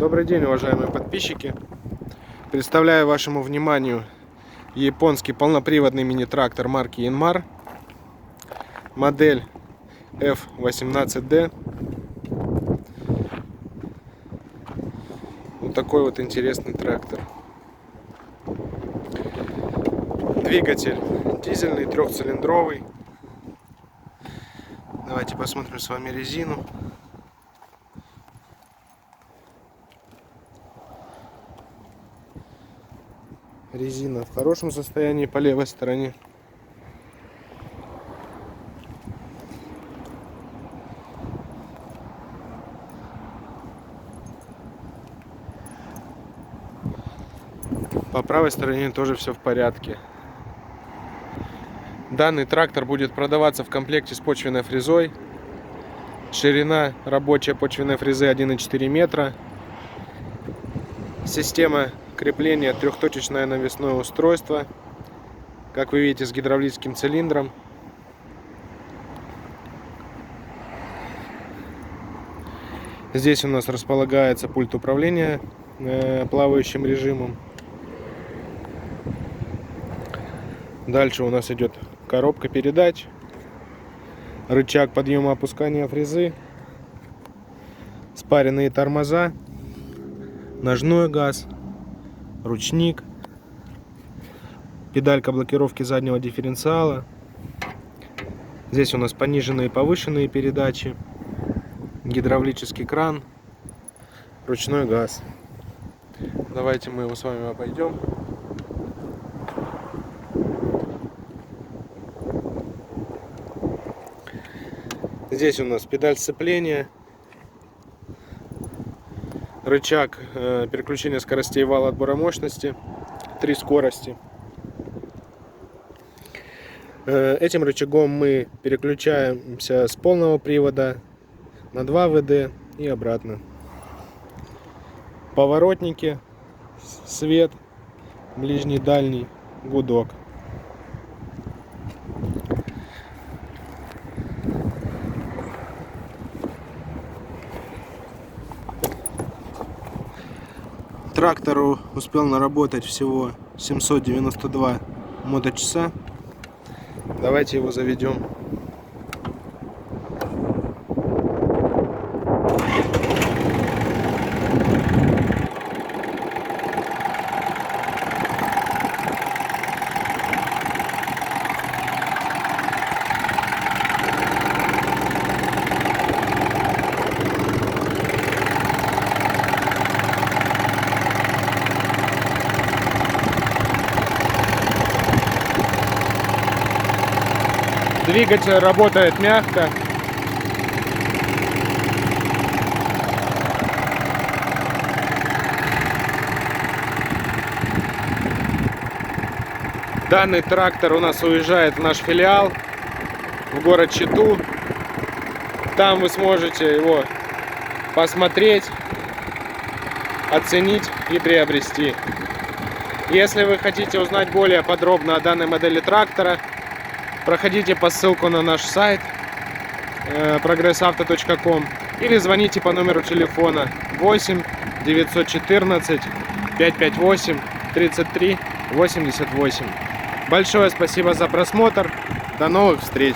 Добрый день, уважаемые подписчики. Представляю вашему вниманию японский полноприводный мини-трактор марки Yanmar, модель F18D. Вот такой вот интересный трактор. Двигатель дизельный, трехцилиндровый. Давайте посмотрим с вами резину. Резина в хорошем состоянии по левой стороне. По правой стороне тоже все в порядке. Данный трактор будет продаваться в комплекте с почвенной фрезой. Ширина рабочей почвенной фрезы 1,4 метра. Система крепления трехточечное навесное устройство, как вы видите, с гидравлическим цилиндром. Здесь у нас располагается пульт управления плавающим режимом. Дальше у нас идет коробка передач, рычаг подъема опускания фрезы, спаренные тормоза, ножной газ, ручник, педалька блокировки заднего дифференциала. Здесь у нас пониженные и повышенные передачи, гидравлический кран, ручной газ. Давайте мы его с вами обойдем. Здесь у нас педаль сцепления, рычаг переключения скоростей вала отбора мощности, 3 скорости. Этим рычагом мы переключаемся с полного привода на 2 ВД и обратно. Поворотники, свет, ближний, дальний, гудок. Трактору успел наработать всего 792 моточаса. Давайте его заведем. Двигатель работает мягко. Данный трактор у нас уезжает в наш филиал в город Читу. Там вы сможете его посмотреть, оценить и приобрести. Если вы хотите узнать более подробно о данной модели трактора, проходите по ссылку на наш сайт progressauto.com или звоните по номеру телефона 8 914 558 33 88. Большое спасибо за просмотр. До новых встреч!